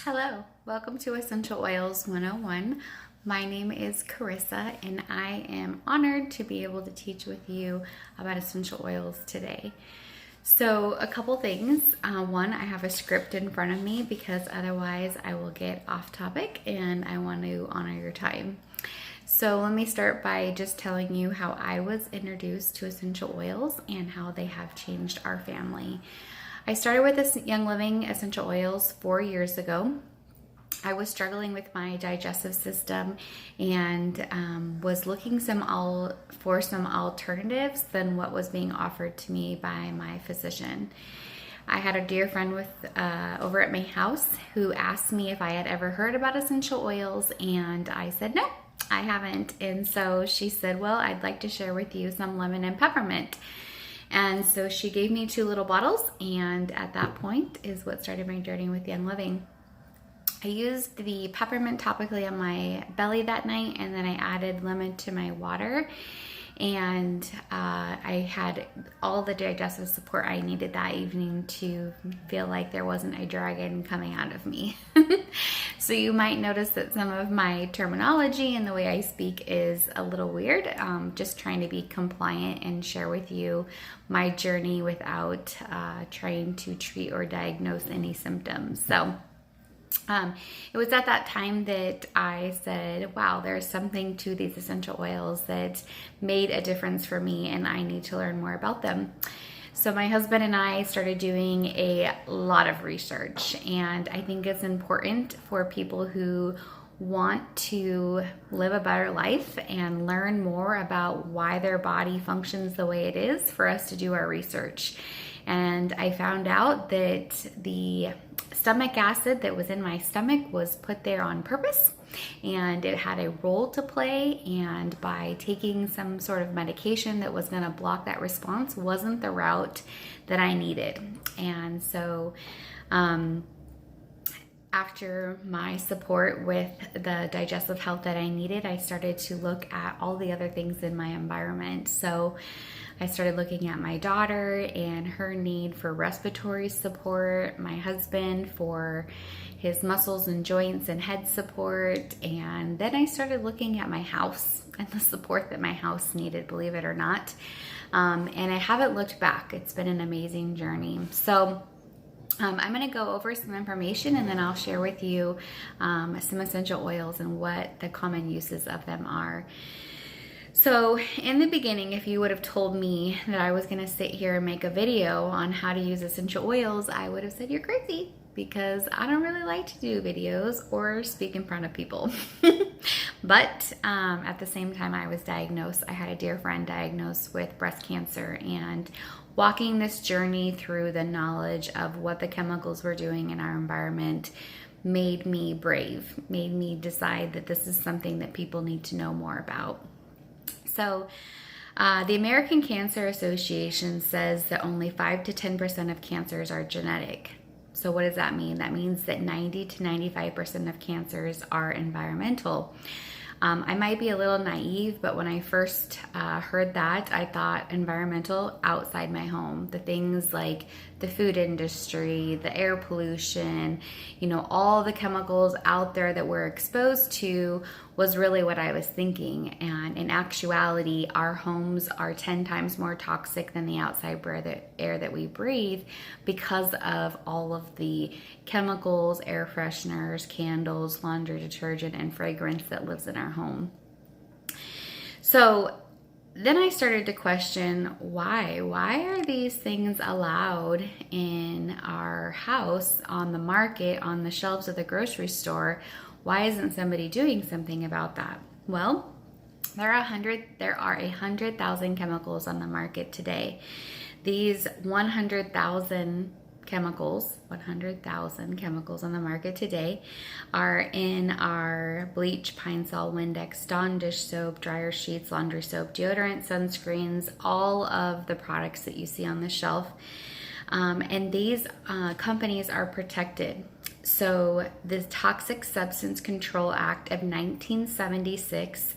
Hello, welcome to Essential Oils 101. My name is Carissa, and I am honored to be able to teach with you about essential oils today. So, a couple things. One, I have a script in front of me because otherwise I will get off topic and I want to honor your time. So, let me start by just telling you how I was introduced to essential oils and how they have changed our family. I started with this Young Living essential oils 4 years ago. I was struggling with my digestive system and was looking for some alternatives than what was being offered to me by my physician. I had a dear friend over at my house who asked me if I had ever heard about essential oils, and I said no, I haven't. And so she said, well, I'd like to share with you some lemon and peppermint. And so she gave me 2 little bottles, and at that point is what started my journey with Young Living. I used the peppermint topically on my belly that night, and then I added lemon to my water, and I had all the digestive support I needed that evening to feel like there wasn't a dragon coming out of me. So you might notice that some of my terminology and the way I speak is a little weird. Just trying to be compliant and share with you my journey without trying to treat or diagnose any symptoms. So it was at that time that I said, wow, there's something to these essential oils that made a difference for me, and I need to learn more about them. So my husband and I started doing a lot of research, and I think it's important for people who want to live a better life and learn more about why their body functions the way it is for us to do our research. And I found out that the stomach acid that was in my stomach was put there on purpose, and it had a role to play, and by taking some sort of medication that was going to block that response wasn't the route that I needed. And so after my support with the digestive health that I needed, I started to look at all the other things in my environment. So I started looking at my daughter and her need for respiratory support, my husband for his muscles and joints and head support, and then I started looking at my house and the support that my house needed, believe it or not. And I haven't looked back. It's been an amazing journey. So I'm going to go over some information, and then I'll share with you some essential oils and what the common uses of them are. So in the beginning, if you would have told me that I was going to sit here and make a video on how to use essential oils, I would have said you're crazy, because I don't really like to do videos or speak in front of people. But at the same time, I was diagnosed. I had a dear friend diagnosed with breast cancer, and walking this journey through the knowledge of what the chemicals were doing in our environment made me brave, made me decide that this is something that people need to know more about. So the American Cancer Association says that only 5 to 10% of cancers are genetic. So what does that mean? That means that 90 to 95% of cancers are environmental. I might be a little naive, but when I first heard that, I thought environmental outside my home. The things like the food industry, the air pollution, all the chemicals out there that we're exposed to was really what I was thinking. And in actuality, our homes are 10 times more toxic than the outside air that we breathe because of all of the chemicals, air fresheners, candles, laundry detergent, and fragrance that lives in our home. So then I started to question why are these things allowed in our house, on the market, on the shelves of the grocery store? Why isn't somebody doing something about that? Well, there are 100,000 chemicals on the market today. These 100,000 chemicals on the market today are in our bleach, Pine Sol, Windex, Dawn dish soap, dryer sheets, laundry soap, deodorant, sunscreens, all of the products that you see on the shelf. And these companies are protected. So the Toxic Substance Control Act of 1976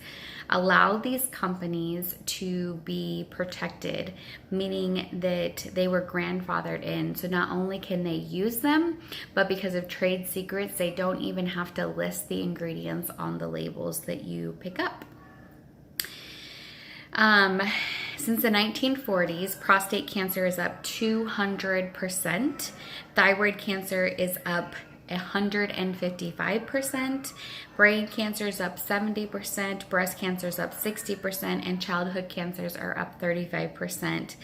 allow these companies to be protected, meaning that they were grandfathered in. So not only can they use them, but because of trade secrets, they don't even have to list the ingredients on the labels that you pick up. Since the 1940s, prostate cancer is up 200%. Thyroid cancer is up 155%. Brain cancer is up 70%. Breast cancer is up 60%. And childhood cancers are up 35%.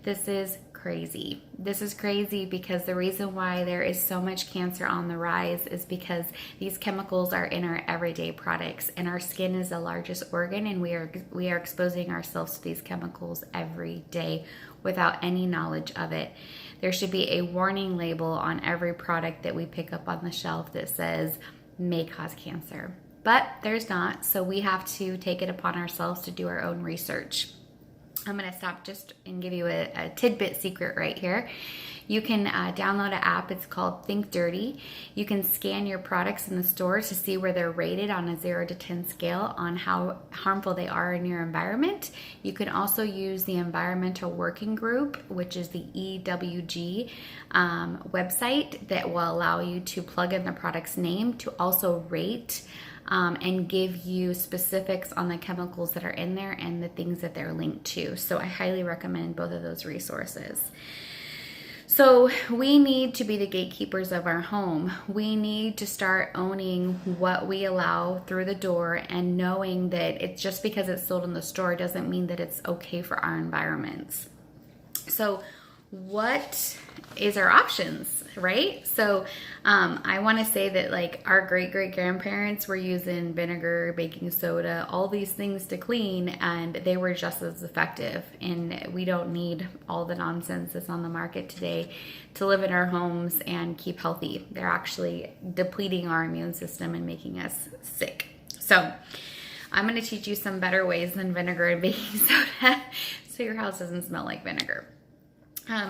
This is crazy. This is crazy because the reason why there is so much cancer on the rise is because these chemicals are in our everyday products, and our skin is the largest organ, and we are exposing ourselves to these chemicals every day without any knowledge of it. There should be a warning label on every product that we pick up on the shelf that says may cause cancer, but there's not, so we have to take it upon ourselves to do our own research. I'm going to stop just and give you a tidbit secret right here. You can download an app. It's called Think Dirty. You can scan your products in the store to see where they're rated on a 0 to 10 scale on how harmful they are in your environment. You can also use the Environmental Working Group, which is the EWG website, that will allow you to plug in the product's name to also rate and give you specifics on the chemicals that are in there and the things that they're linked to. So I highly recommend both of those resources. So we need to be the gatekeepers of our home. We need to start owning what we allow through the door, and knowing that it's just because it's sold in the store doesn't mean that it's okay for our environments. So what is our options, right? So I want to say that, like, our great-great-grandparents were using vinegar, baking soda, all these things to clean, and they were just as effective. And we don't need all the nonsense that's on the market today to live in our homes and keep healthy. They're actually depleting our immune system and making us sick. So I'm going to teach you some better ways than vinegar and baking soda so your house doesn't smell like vinegar.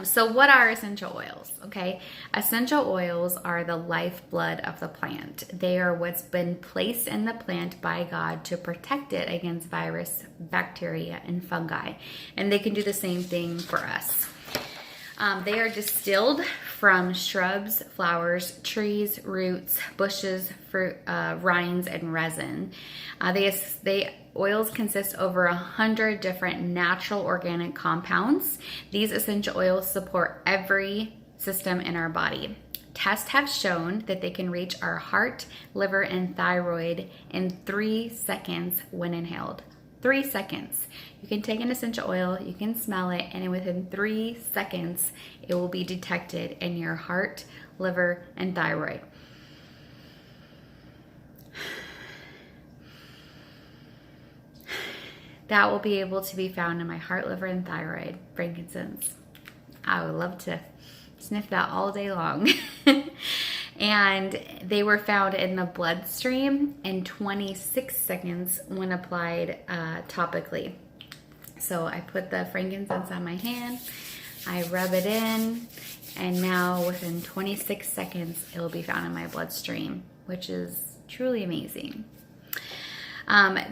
So what are essential oils? Okay, essential oils are the lifeblood of the plant. They are what's been placed in the plant by God to protect it against virus, bacteria, and fungi. And they can do the same thing for us. They are distilled from shrubs, flowers, trees, roots, bushes, fruit, rinds, and resin. Oils consist over 100 different natural organic compounds. These essential oils support every system in our body. Tests have shown that they can reach our heart, liver, and thyroid in 3 seconds when inhaled. 3 seconds. You can take an essential oil, you can smell it, and within 3 seconds, it will be detected in your heart, liver, and thyroid. That will be able to be found in my heart, liver, and thyroid. Frankincense. I would love to sniff that all day long. And they were found in the bloodstream in 26 seconds when applied topically. So I put the frankincense on my hand, I rub it in, and now within 26 seconds, it will be found in my bloodstream, which is truly amazing.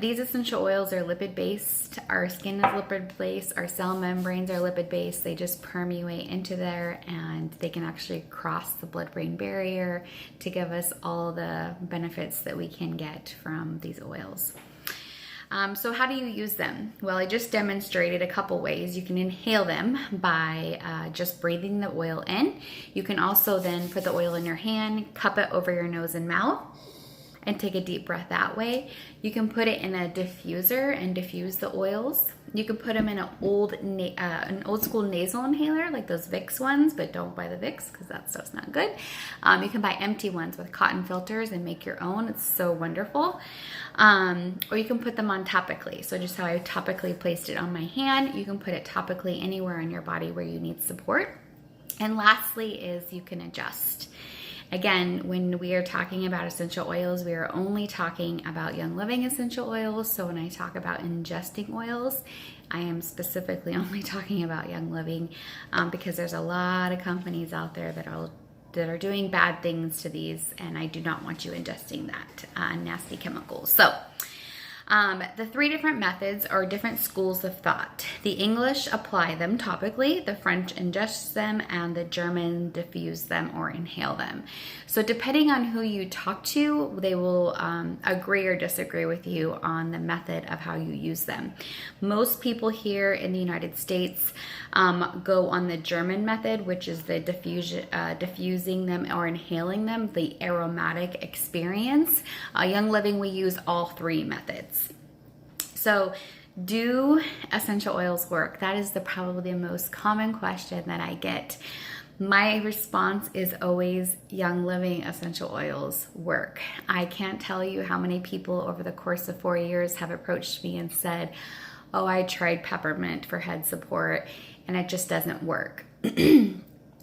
These essential oils are lipid-based. Our skin is lipid-based. Our cell membranes are lipid-based. They just permeate into there, and they can actually cross the blood-brain barrier to give us all the benefits that we can get from these oils. So how do you use them? Well, I just demonstrated a couple ways. You can inhale them by just breathing the oil in. You can also then put the oil in your hand, cup it over your nose and mouth, and take a deep breath that way. You can put it in a diffuser and diffuse the oils. You can put them in an old school nasal inhaler, like those Vicks ones, but don't buy the Vicks because that stuff's not good. You can buy empty ones with cotton filters and make your own. It's so wonderful. Or you can put them on topically. So just how I topically placed it on my hand, you can put it topically anywhere on your body where you need support. And lastly is you can adjust. Again, when we are talking about essential oils, we are only talking about Young Living essential oils. So when I talk about ingesting oils, I am specifically only talking about Young Living because there's a lot of companies out there that are doing bad things to these, and I do not want you ingesting that nasty chemicals. So The three different methods are different schools of thought. The English apply them topically, the French ingest them, and the German diffuse them or inhale them. So depending on who you talk to, they will agree or disagree with you on the method of how you use them. Most people here in the United States go on the German method, which is the diffusing them or inhaling them, the aromatic experience. Young Living, we use all three methods. So, do essential oils work? That is probably the most common question that I get. My response is always Young Living essential oils work. I can't tell you how many people over the course of 4 years have approached me and said, oh, I tried peppermint for head support and it just doesn't work.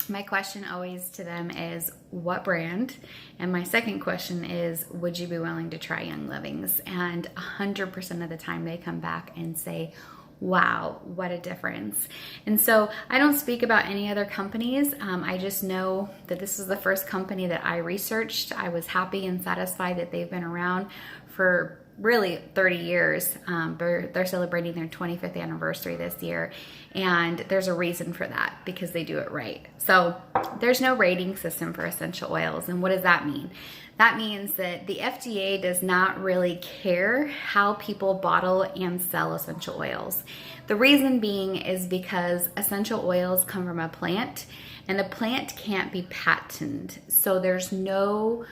My question always to them is, what brand? And my second question is, would you be willing to try Young Living's? And 100% of the time they come back and say, wow, what a difference. And so I don't speak about any other companies. I just know that this is the first company that I researched. I was happy and satisfied that they've been around for really 30 years. They're celebrating their 25th anniversary this year. And there's a reason for that, because they do it right. So there's no rating system for essential oils. And what does that mean? That means that the FDA does not really care how people bottle and sell essential oils. The reason being is because essential oils come from a plant, and the plant can't be patented. So there's no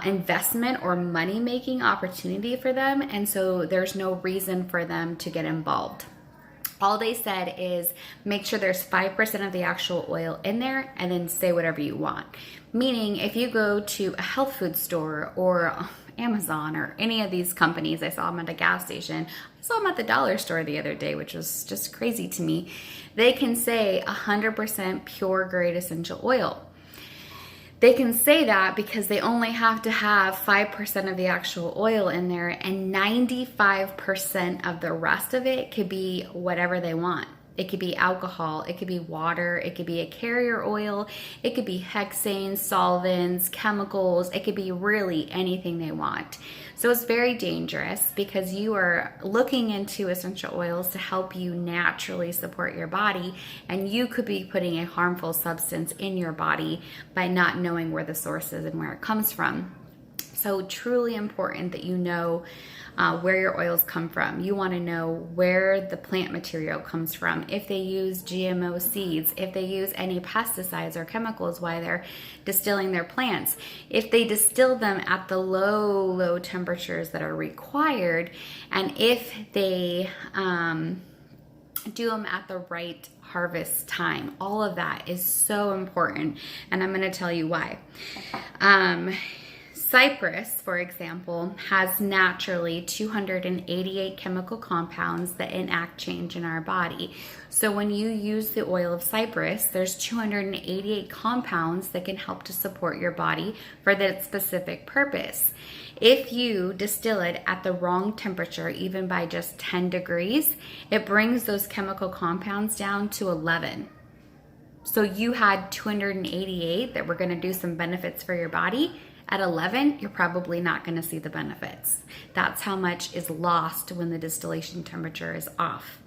investment or money-making opportunity for them, and so there's no reason for them to get involved. All they said is make sure there's 5% of the actual oil in there, and then say whatever you want. Meaning, if you go to a health food store or Amazon or any of these companies, I saw them at a gas station, I saw them at the dollar store the other day, which was just crazy to me. They can say 100% pure grade essential oil. They can say that because they only have to have 5% of the actual oil in there, and 95% of the rest of it could be whatever they want. It could be alcohol, it could be water, it could be a carrier oil, it could be hexane, solvents, chemicals, it could be really anything they want. So it's very dangerous because you are looking into essential oils to help you naturally support your body, and you could be putting a harmful substance in your body by not knowing where the source is and where it comes from. So truly important that you know where your oils come from. You want to know where the plant material comes from, if they use GMO seeds, if they use any pesticides or chemicals while they're distilling their plants, if they distill them at the low temperatures that are required, and if they do them at the right harvest time. All of that is so important, and I'm going to tell you why. Cypress, for example, has naturally 288 chemical compounds that enact change in our body. So when you use the oil of cypress, there's 288 compounds that can help to support your body for that specific purpose. If you distill it at the wrong temperature, even by just 10 degrees, it brings those chemical compounds down to 11. So you had 288 that were going to do some benefits for your body. At 11, you're probably not going to see the benefits. That's how much is lost when the distillation temperature is off.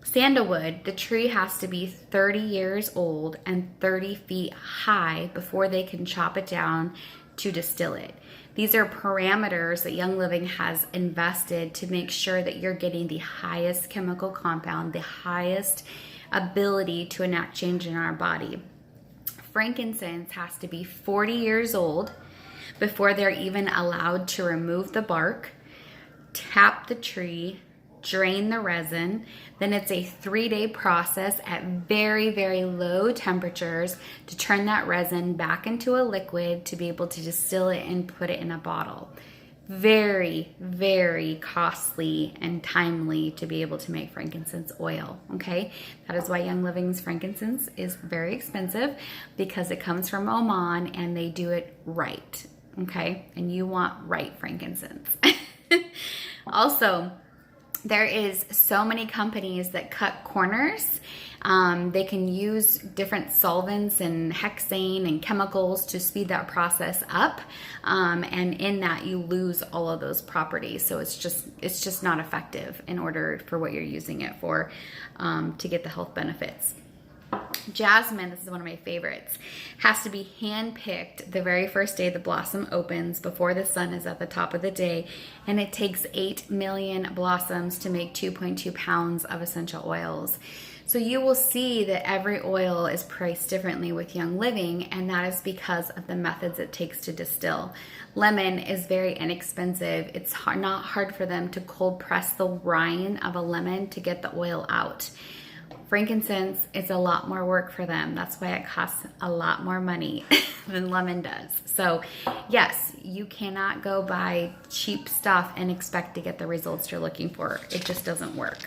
Sandalwood, the tree has to be 30 years old and 30 feet high before they can chop it down to distill it. These are parameters that Young Living has invested to make sure that you're getting the highest chemical compound, the highest ability to enact change in our body. Frankincense has to be 40 years old before they're even allowed to remove the bark, tap the tree, drain the resin. Then it's a 3-day process at very, very low temperatures to turn that resin back into a liquid to be able to distill it and put it in a bottle. Very, very costly and timely to be able to make frankincense oil, okay? That is why Young Living's frankincense is very expensive, because it comes from Oman and they do it right, okay? And you want right frankincense. Also, there is so many companies that cut corners They can use different solvents and hexane and chemicals to speed that process up. And in that, you lose all of those properties. So it's just not effective in order for what you're using it for, to get the health benefits. Jasmine, this is one of my favorites, has to be hand-picked the very first day the blossom opens before the sun is at the top of the day, and it takes 8 million blossoms to make 2.2 pounds of essential oils. So you will see that every oil is priced differently with Young Living, and that is because of the methods it takes to distill. Lemon is very inexpensive. It's not hard for them to cold press the rind of a lemon to get the oil out. Frankincense is a lot more work for them. That's why it costs a lot more money than lemon does. So yes, you cannot go buy cheap stuff and expect to get the results you're looking for. It just doesn't work.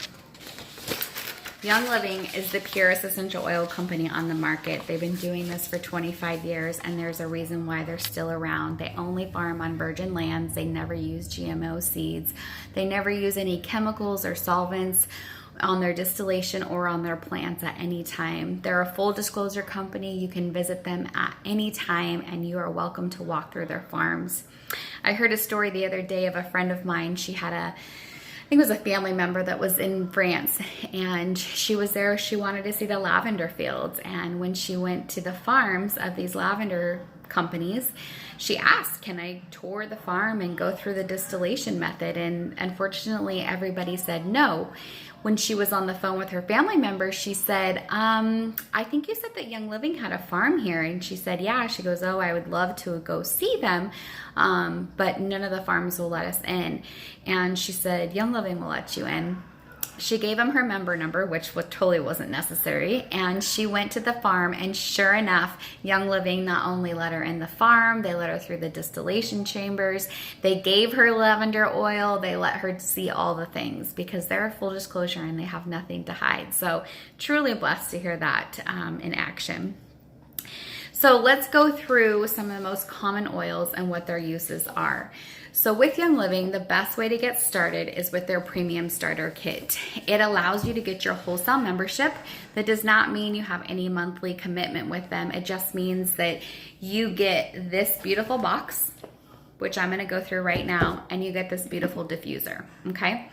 Young Living is the purest essential oil company on the market. They've been doing this for 25 years, and there's a reason why they're still around. They only farm on virgin lands. They never use GMO seeds. They never use any chemicals or solvents on their distillation or on their plants at any time. They're a full disclosure company. You can visit them at any time, and you are welcome to walk through their farms. I heard a story the other day of a friend of mine. She had I think it was a family member that was in France, and she was there. She wanted to see the lavender fields, and when she went to the farms of these lavender companies, she asked, can I tour the farm and go through the distillation method? And unfortunately, everybody said no. When she was on the phone with her family member, she said, I think you said that Young Living had a farm here. And she said, yeah. She goes, oh, I would love to go see them, but none of the farms will let us in. And she said, Young Living will let you in. She gave him her member number, which totally wasn't necessary, and she went to the farm, and sure enough, Young Living not only let her in the farm, they let her through the distillation chambers, they gave her lavender oil, they let her see all the things because they're a full disclosure and they have nothing to hide. So truly blessed to hear that in action. So let's go through some of the most common oils and what their uses are. So with Young Living, the best way to get started is with their premium starter kit. It allows you to get your wholesale membership. That does not mean you have any monthly commitment with them. It just means that you get this beautiful box, which I'm gonna go through right now, and you get this beautiful diffuser, okay?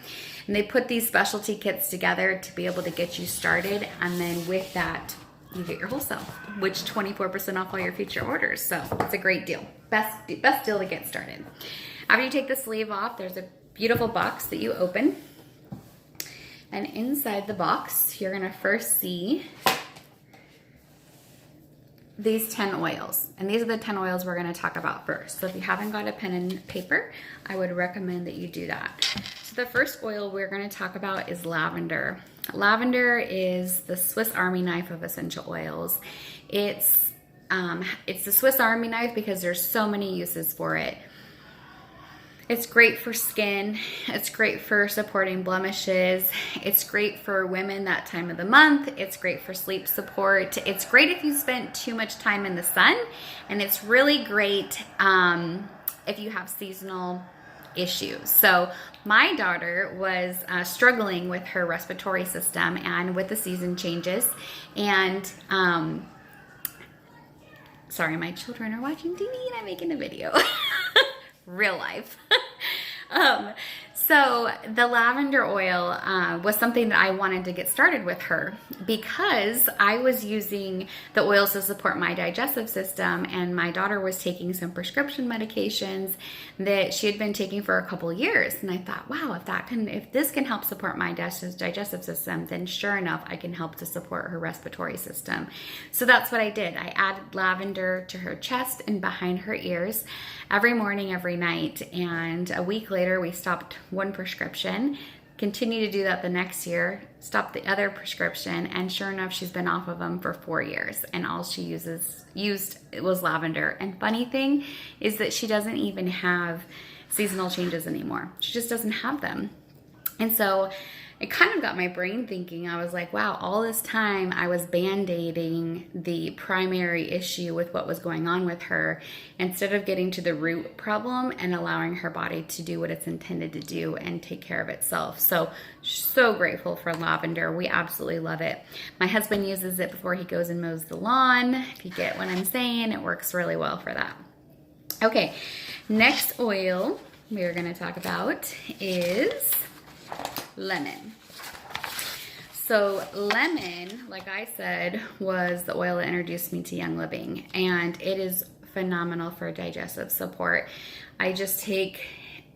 And they put these specialty kits together to be able to get you started, and then with that, you get your wholesale, which 24% off all your future orders. So it's a great deal. Best deal to get started. After you take the sleeve off, there's a beautiful box that you open. And inside the box, you're gonna first see these 10 oils. And these are the 10 oils we're gonna talk about first. So if you haven't got a pen and paper, I would recommend that you do that. So the first oil we're gonna talk about is lavender. Lavender is the Swiss Army knife of essential oils. It's the Swiss Army knife because there's so many uses for it. It's great for skin. It's great for supporting blemishes. It's great for women that time of the month. It's great for sleep support. It's great if you spent too much time in the sun. And it's really great if you have seasonal issues. So my daughter was struggling with her respiratory system and with the season changes. And sorry, my children are watching TV and I'm making a video. Real life. So the lavender oil was something that I wanted to get started with her because I was using the oils to support my digestive system, and my daughter was taking some prescription medications that she had been taking for a couple years. And I thought, wow, if this can help support my digestive system, then sure enough, I can help to support her respiratory system. So that's what I did. I added lavender to her chest and behind her ears every morning, every night. And a week later, we stopped one prescription, continued to do that the next year, stopped the other prescription, and sure enough, she's been off of them for 4 years, and all she used was lavender. And funny thing is that she doesn't even have seasonal changes anymore. She just doesn't have them. And so it kind of got my brain thinking. I was like, wow, all this time I was band-aiding the primary issue with what was going on with her instead of getting to the root problem and allowing her body to do what it's intended to do and take care of itself. So grateful for lavender. We absolutely love it. My husband uses it before he goes and mows the lawn. If you get what I'm saying, it works really well for that. Okay, next oil we're going to talk about is lemon. So lemon, like I said, was the oil that introduced me to Young Living, and it is phenomenal for digestive support. I just take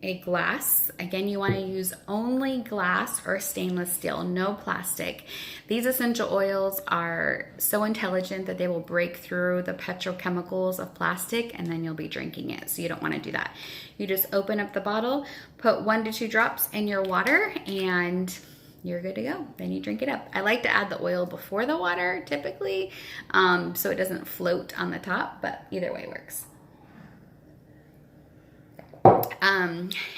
a glass. Again, you want to use only glass or stainless steel, no plastic. These essential oils are so intelligent that they will break through the petrochemicals of plastic, and then you'll be drinking it. So you don't want to do that. You just open up the bottle, put 1 to 2 drops in your water, and you're good to go. Then you drink it up. I like to add the oil before the water typically, so it doesn't float on the top, but either way works.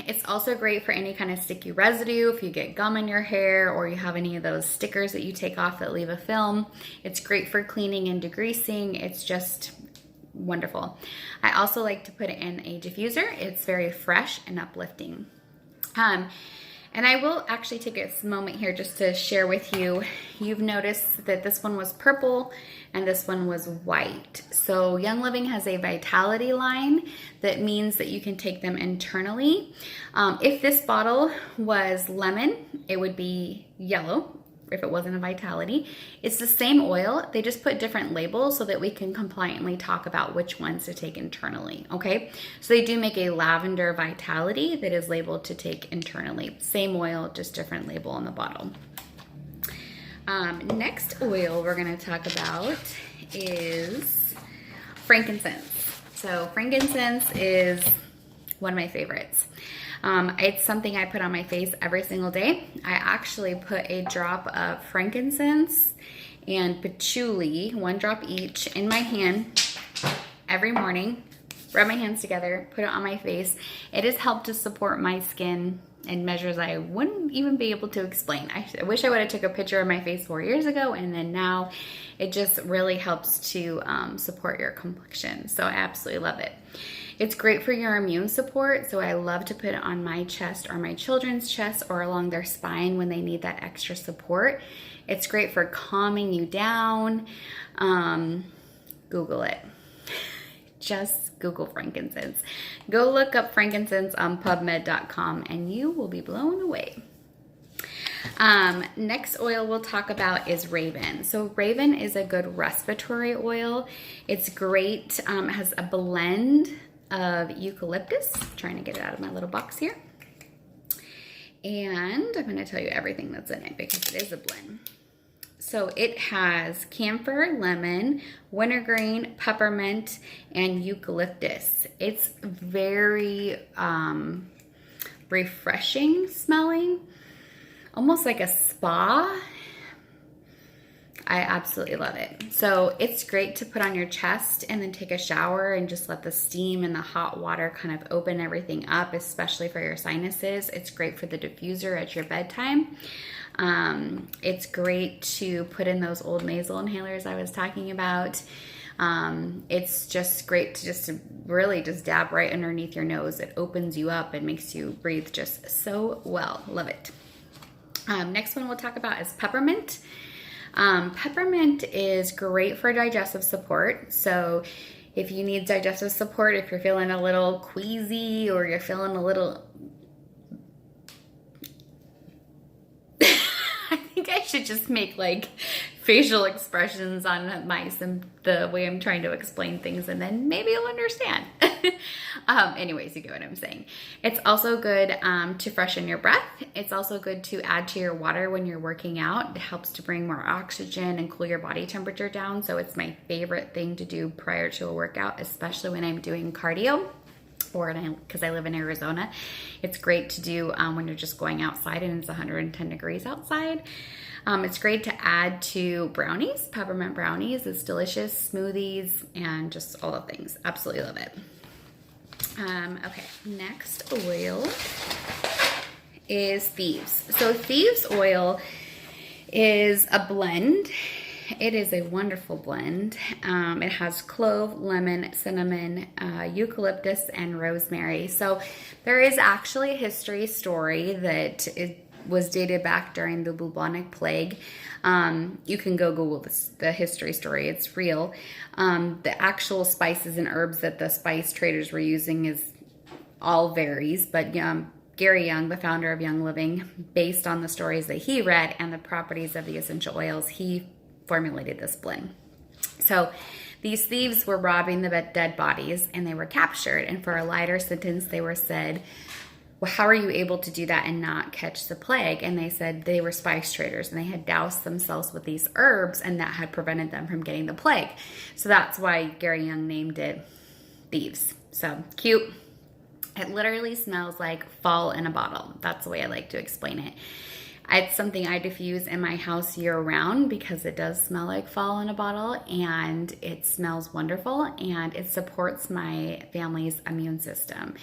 It's also great for any kind of sticky residue. If you get gum in your hair or you have any of those stickers that you take off that leave a film, it's great for cleaning and degreasing. It's just wonderful. I also like to put it in a diffuser. It's very fresh and uplifting. And I will actually take a moment here just to share with you. You've noticed that this one was purple and this one was white. So Young Living has a vitality line that means that you can take them internally. If this bottle was lemon, it would be yellow. If it wasn't a vitality, it's the same oil. They just put different labels so that we can compliantly talk about which ones to take internally. Okay, so they do make a lavender vitality that is labeled to take internally. Same oil, just different label on the bottle. Next oil we're going to talk about is frankincense. So frankincense is one of my favorites. It's something I put on my face every single day. I actually put a drop of frankincense and patchouli, 1 drop each, in my hand every morning. Rub my hands together, put it on my face. It has helped to support my skin in measures I wouldn't even be able to explain. I wish I would have took a picture of my face 4 years ago, and then now it just really helps to support your complexion. So I absolutely love it. It's great for your immune support, so I love to put it on my chest or my children's chest or along their spine when they need that extra support. It's great for calming you down. Google it. Just Google frankincense. Go look up frankincense on PubMed.com and you will be blown away. Next oil we'll talk about is Raven. So Raven is a good respiratory oil. It's great. It has a blend of eucalyptus. I'm trying to get it out of my little box here. And I'm going to tell you everything that's in it because it is a blend. So it has camphor, lemon, wintergreen, peppermint, and eucalyptus. It's very refreshing smelling, almost like a spa. I absolutely love it. So it's great to put on your chest and then take a shower and just let the steam and the hot water kind of open everything up, especially for your sinuses. It's great for the diffuser at your bedtime. It's great to put in those old nasal inhalers I was talking about. It's just great to really dab right underneath your nose. It opens you up and makes you breathe just so well. Love it. Next one we'll talk about is peppermint. Peppermint is great for digestive support. So if you need digestive support, if you're feeling a little queasy or you're feeling a little, I think I should just make like facial expressions on the way I'm trying to explain things, and then maybe you'll understand. Anyways, you get what I'm saying. It's also good to freshen your breath. It's also good to add to your water when you're working out. It helps to bring more oxygen and cool your body temperature down. So it's my favorite thing to do prior to a workout, especially when I'm doing cardio. Or because I live in Arizona, it's great to do when you're just going outside and it's 110 degrees outside. It's great to add to brownies. Peppermint brownies is delicious, smoothies, and just all the things. Absolutely love it. Okay, next oil is Thieves. So Thieves oil is a blend. It is a wonderful blend. It has clove, lemon, cinnamon, eucalyptus, and rosemary. So there is actually a history story that it was dated back during the bubonic plague. You can go Google the history story. It's real. The actual spices and herbs that the spice traders were using is all varies, but Gary Young, the founder of Young Living, based on the stories that he read and the properties of the essential oils, he formulated this blend. So these thieves were robbing the dead bodies and they were captured. And for a lighter sentence, they were said, well, how are you able to do that and not catch the plague? And they said they were spice traders and they had doused themselves with these herbs and that had prevented them from getting the plague. So that's why Gary Young named it Thieves. So cute. It literally smells like fall in a bottle. That's the way I like to explain it. It's something I diffuse in my house year round because it does smell like fall in a bottle and it smells wonderful and it supports my family's immune system.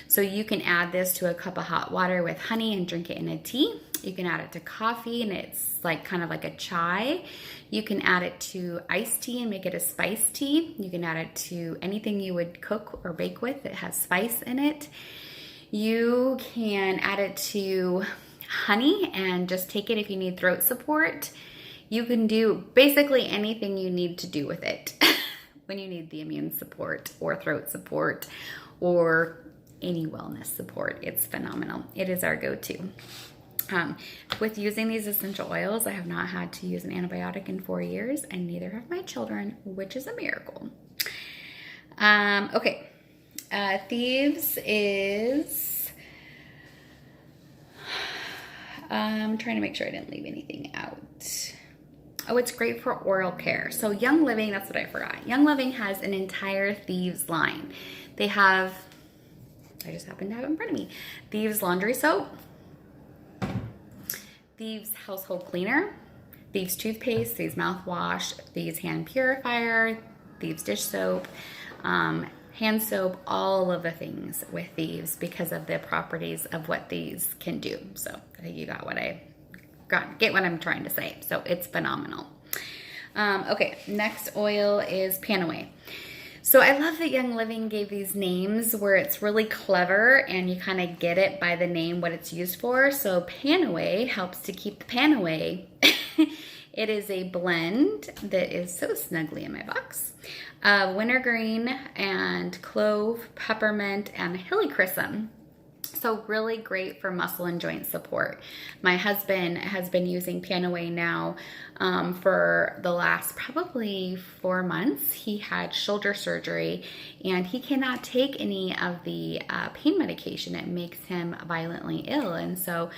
So you can add this to a cup of hot water with honey and drink it in a tea. You can add it to coffee and it's like kind of like a chai. You can add it to iced tea and make it a spice tea. You can add it to anything you would cook or bake with that has spice in it. You can add it to honey and just take it if you need throat support. You can do basically anything you need to do with it when you need the immune support or throat support or any wellness support. It's phenomenal. It is our go-to. With using these essential oils, I have not had to use an antibiotic in 4 years, and neither have my children, which is a miracle. Okay, Thieves is, I'm trying to make sure I didn't leave anything out. Oh, it's great for oral care. So Young Living, that's what I forgot. Young Living has an entire Thieves line. They have, I just happen to have it in front of me, Thieves laundry soap, Thieves household cleaner, Thieves toothpaste, Thieves mouthwash, Thieves hand purifier, Thieves dish soap, hand soap, all of the things with Thieves because of the properties of what these can do. So I think you got what get what I'm trying to say. So it's phenomenal. Okay, next oil is Panaway. So I love that Young Living gave these names where it's really clever and you kind of get it by the name what it's used for. So Panaway helps to keep the pan away. It is a blend that is so snugly in my box. Wintergreen and clove, peppermint, and helichrysum. So really great for muscle and joint support. My husband has been using Panaway now for the last probably 4 months. He had shoulder surgery and he cannot take any of the pain medication. It makes him violently ill. And so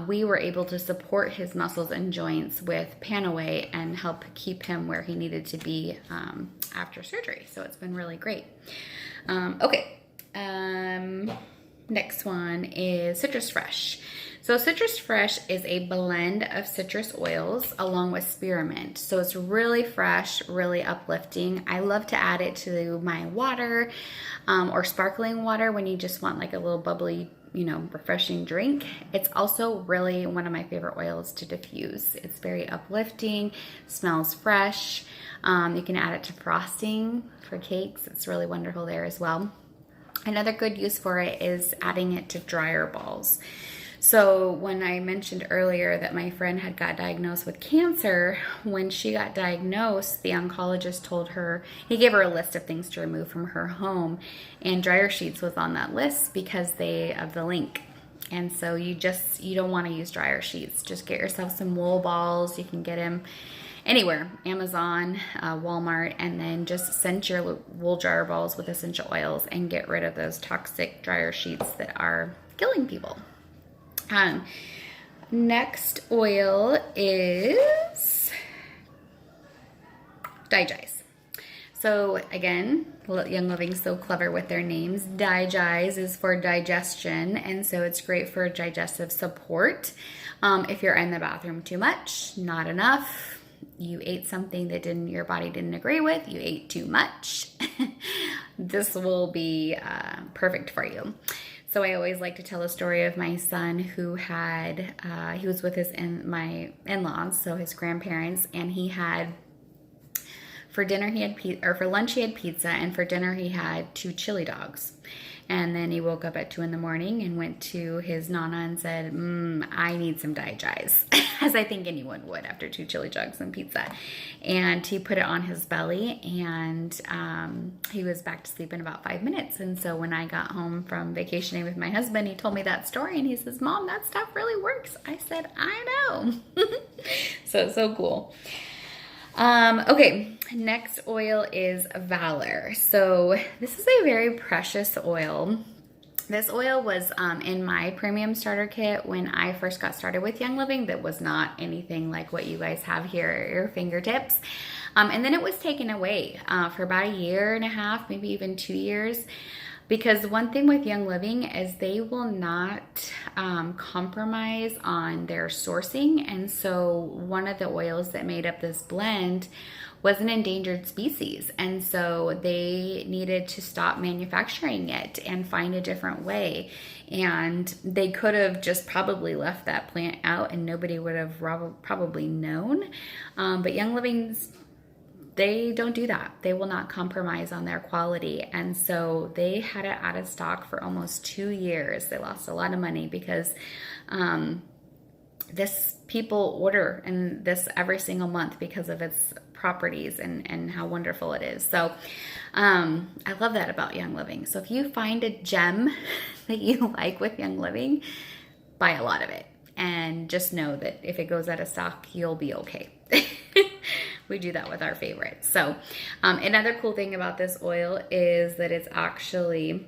we were able to support his muscles and joints with Panaway and help keep him where he needed to be after surgery. So it's been really great. Okay. Next one is Citrus Fresh. So Citrus Fresh is a blend of citrus oils along with spearmint. So it's really fresh, really uplifting. I love to add it to my water or sparkling water when you just want like a little bubbly, refreshing drink. It's also really one of my favorite oils to diffuse. It's very uplifting, smells fresh. You can add it to frosting for cakes. It's really wonderful there as well. Another good use for it is adding it to dryer balls. So when I mentioned earlier that my friend had got diagnosed with cancer, when she got diagnosed, the oncologist told her, he gave her a list of things to remove from her home, and dryer sheets was on that list because of the link. And so you don't want to use dryer sheets. Just get yourself some wool balls. You can get them anywhere, Amazon, Walmart, and then just scent your wool dryer balls with essential oils and get rid of those toxic dryer sheets that are killing people. Next oil is Digize. So again, Young Living's so clever with their names. Digize is for digestion, and so it's great for digestive support. If you're in the bathroom too much, not enough, you ate something that your body didn't agree with, you ate too much, this will be perfect for you. So I always like to tell a story of my son who had, he was with my in-laws, so his grandparents, and he had, for dinner he had or for lunch he had pizza, and for dinner he had 2 chili dogs. And then he woke up at 2 in the morning and went to his nana and said, I need some Digis, as I think anyone would after 2 chili dogs and pizza. And he put it on his belly, and he was back to sleep in about 5 minutes. And so when I got home from vacationing with my husband, he told me that story, and he says, Mom, that stuff really works. I said, I know. So cool. Okay, next oil is Valor. So this is a very precious oil. This oil was in my premium starter kit when I first got started with Young Living. That was not anything like what you guys have here at your fingertips. And then it was taken away for about 1.5 years, maybe even 2 years. Because one thing with Young Living is they will not compromise on their sourcing. And so one of the oils that made up this blend was an endangered species. And so they needed to stop manufacturing it and find a different way. And they could have just probably left that plant out and nobody would have probably known. But Young Living's, they don't do that. They will not compromise on their quality. And so they had it out of stock for almost 2 years. They lost a lot of money because this people order and this every single month because of its properties and how wonderful it is. So I love that about Young Living. So if you find a gem that you like with Young Living, buy a lot of it. And just know that if it goes out of stock, you'll be okay. We do that with our favorites. So another cool thing about this oil is that it's actually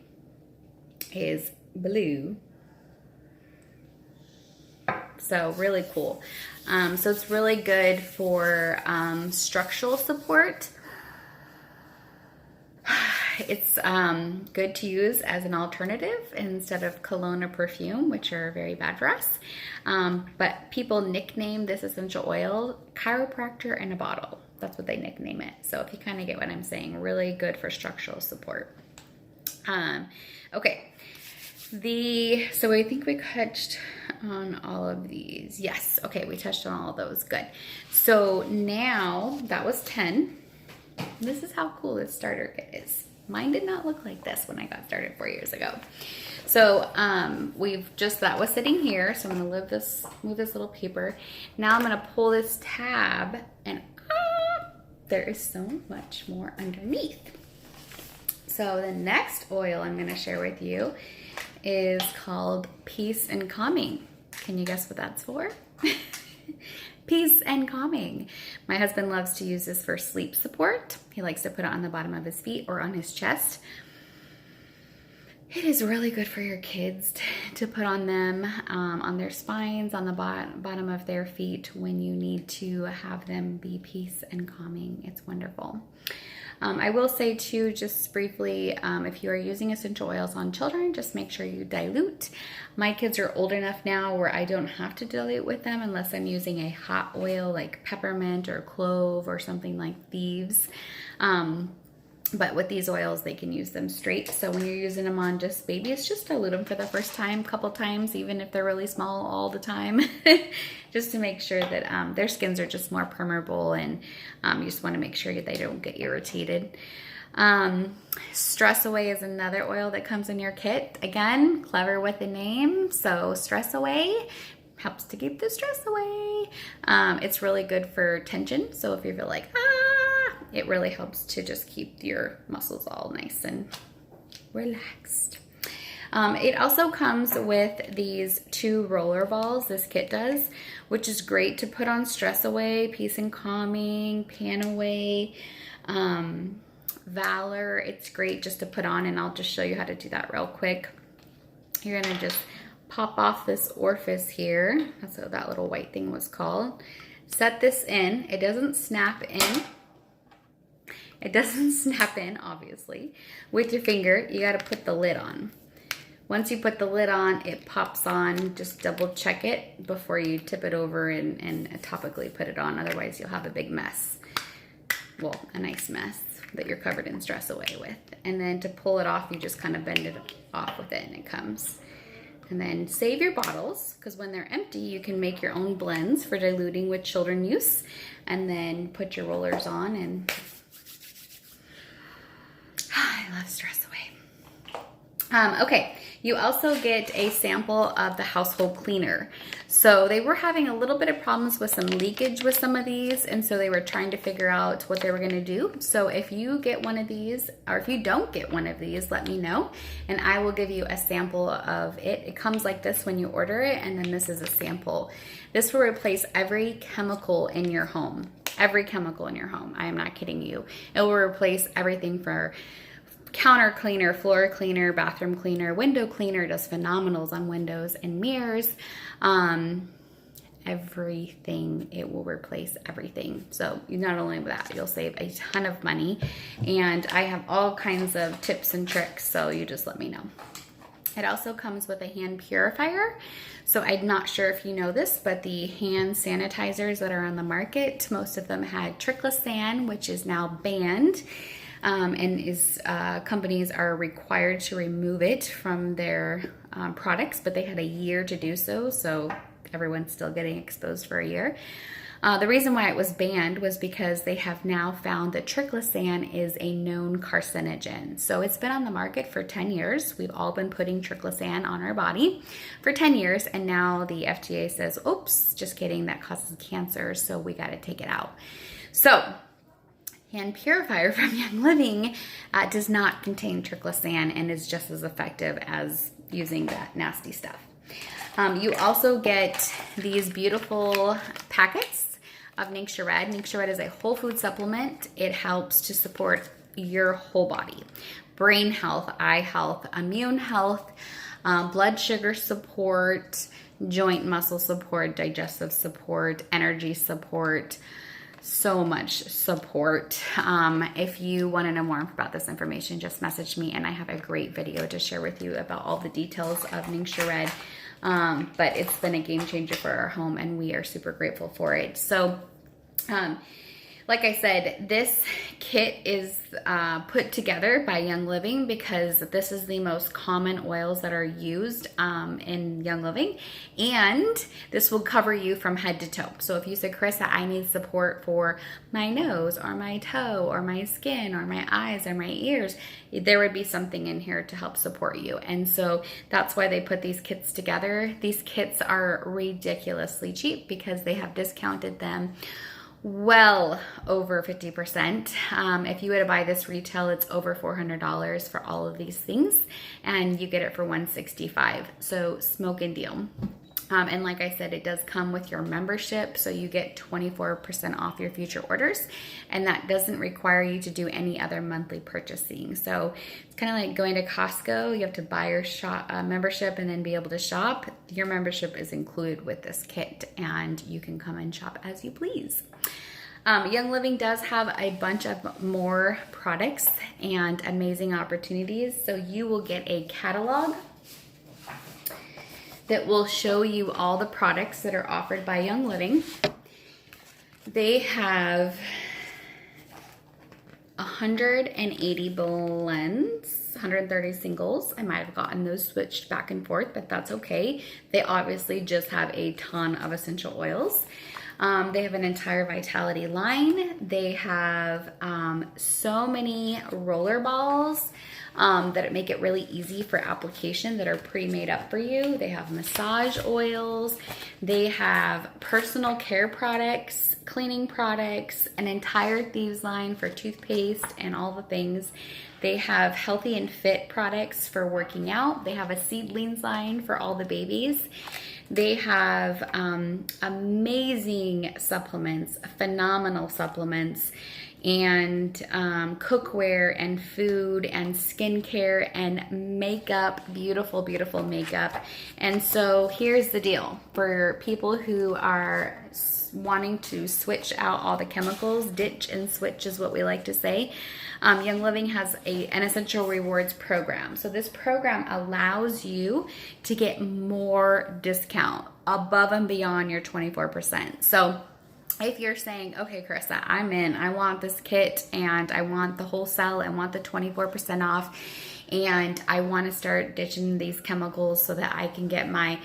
is blue. So really cool. So it's really good for structural support. It's good to use as an alternative instead of cologne or perfume, which are very bad for us. But people nickname this essential oil chiropractor in a bottle. That's what they nickname it. So if you kind of get what I'm saying, really good for structural support. Okay. So I think we touched on all of these. Yes. Okay. We touched on all of those. Good. So now that was 10. This is how cool this starter kit is. Mine did not look like this when I got started 4 years ago. So that was sitting here. So I'm gonna move this little paper. Now I'm gonna pull this tab and there is so much more underneath. So the next oil I'm gonna share with you is called Peace and Calming. Can you guess what that's for? Peace and calming. My husband loves to use this for sleep support. He likes to put it on the bottom of his feet or on his chest. It is really good for your kids to put on them, on their spines, on the bottom of their feet when you need to have them be peace and calming. It's wonderful. I will say too, just briefly, if you are using essential oils on children, just make sure you dilute. My kids are old enough now where I don't have to dilute with them unless I'm using a hot oil like peppermint or clove or something like thieves. But with these oils, they can use them straight. So when you're using them on just babies, just dilute them for the first time, couple times, even if they're really small all the time, just to make sure that their skins are just more permeable, and you just want to make sure they don't get irritated. Stress Away is another oil that comes in your kit. Again, clever with the name. So Stress Away helps to keep the stress away. It's really good for tension. So if you feel like, it really helps to just keep your muscles all nice and relaxed. It also comes with these 2 roller balls, this kit does, which is great to put on Stress Away, Peace and Calming, Pan Away, Valor. It's great just to put on, and I'll just show you how to do that real quick. You're gonna just pop off this orifice here. That's what that little white thing was called. Set this in. It doesn't snap in. It doesn't snap in, obviously. With your finger, you gotta put the lid on. Once you put the lid on, it pops on. Just double check it before you tip it over and topically put it on. Otherwise, you'll have a big mess. Well, a nice mess. that you're covered in stress away with. And then to pull it off, you just kind of bend it off with it and it comes. And then save your bottles, because when they're empty, you can make your own blends for diluting with children use. And then put your rollers on, and I love stress away. Okay, you also get a sample of the household cleaner. So they were having a little bit of problems with some leakage with some of these, and so they were trying to figure out what they were going to do. So if you get one of these, or if you don't get one of these, let me know, and I will give you a sample of it. It comes like this when you order it, and then this is a sample. This will replace every chemical in your home. Every chemical in your home. I am not kidding you. It will replace everything for counter cleaner, floor cleaner, bathroom cleaner, window cleaner. Does phenomenals on windows and mirrors. Everything. It will replace everything. So not only that, you'll save a ton of money, and I have all kinds of tips and tricks, so you just let me know. It also comes with a hand purifier. So I'm not sure if you know this, but the hand sanitizers that are on the market, most of them had triclosan, which is now banned. Companies are required to remove it from their products, but they had a year to do so, so everyone's still getting exposed for a year. The reason why it was banned was because they have now found that triclosan is a known carcinogen. So it's been on the market for 10 years. We've all been putting triclosan on our body for 10 years, and now the FDA says, oops, just kidding, that causes cancer, so we got to take it out. So hand purifier from Young Living does not contain triclosan and is just as effective as using that nasty stuff. You also get these beautiful packets of Ningxia Red. Ningxia Red is a whole food supplement. It helps to support your whole body. Brain health, eye health, immune health, blood sugar support, joint muscle support, digestive support, energy support, so much support. If you want to know more about this information, just message me, and I have a great video to share with you about all the details of Ningxia Red. But it's been a game changer for our home, and we are super grateful for it. So, like I said, this kit is put together by Young Living because this is the most common oils that are used in Young Living, and this will cover you from head to toe. So if you say, Carissa, I need support for my nose or my toe or my skin or my eyes or my ears, there would be something in here to help support you. And so that's why they put these kits together. These kits are ridiculously cheap because they have discounted them well over 50%. If you were to buy this retail, it's over $400 for all of these things, and you get it for $165. So smoking deal. And like I said, it does come with your membership, so you get 24% off your future orders, and that doesn't require you to do any other monthly purchasing. So it's kind of like going to Costco. You have to buy your membership and then be able to shop. Your membership is included with this kit, and you can come and shop as you please. Young Living does have a bunch of more products and amazing opportunities. So you will get a catalog that will show you all the products that are offered by Young Living. They have 180 blends, 130 singles. I might have gotten those switched back and forth, but that's okay. They obviously just have a ton of essential oils. They have an entire Vitality line. They have so many roller balls that make it really easy for application that are pre-made up for you. They have massage oils. They have personal care products, cleaning products, an entire Thieves line for toothpaste and all the things. They have healthy and fit products for working out. They have a seedlings line for all the babies. They have amazing supplements, phenomenal supplements, and cookware and food and skincare and makeup, beautiful, beautiful makeup. And so here's the deal. For people who are wanting to switch out all the chemicals, ditch and switch is what we like to say, Young Living has an Essential Rewards program. So this program allows you to get more discount above and beyond your 24%. So if you're saying, okay, Carissa, I'm in, I want this kit and I want the whole sell, I want the 24% off, and I want to start ditching these chemicals so that I can get my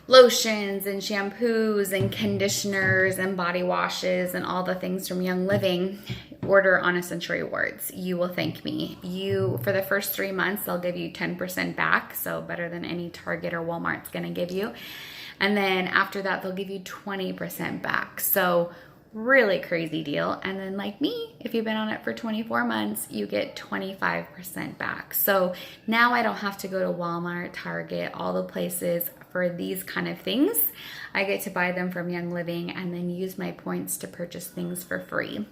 lotions and shampoos and conditioners and body washes and all the things from Young Living, order Honest Century Rewards. You will thank me. For the first 3 months, they'll give you 10% back, so better than any Target or Walmart's gonna give you. And then after that, they'll give you 20% back. So really crazy deal. And then like me, if you've been on it for 24 months, you get 25% back. So now I don't have to go to Walmart, Target, all the places for these kind of things. I get to buy them from Young Living and then use my points to purchase things for free.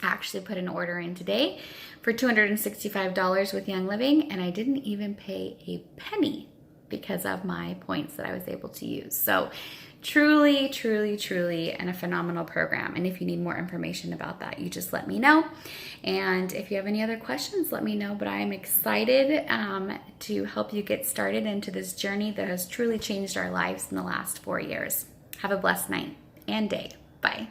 I actually put an order in today for $265 with Young Living, and I didn't even pay a penny because of my points that I was able to use. So truly, truly, truly, and a phenomenal program. And if you need more information about that, you just let me know. And if you have any other questions, let me know. But I am excited to help you get started into this journey that has truly changed our lives in the last 4 years. Have a blessed night and day. Bye.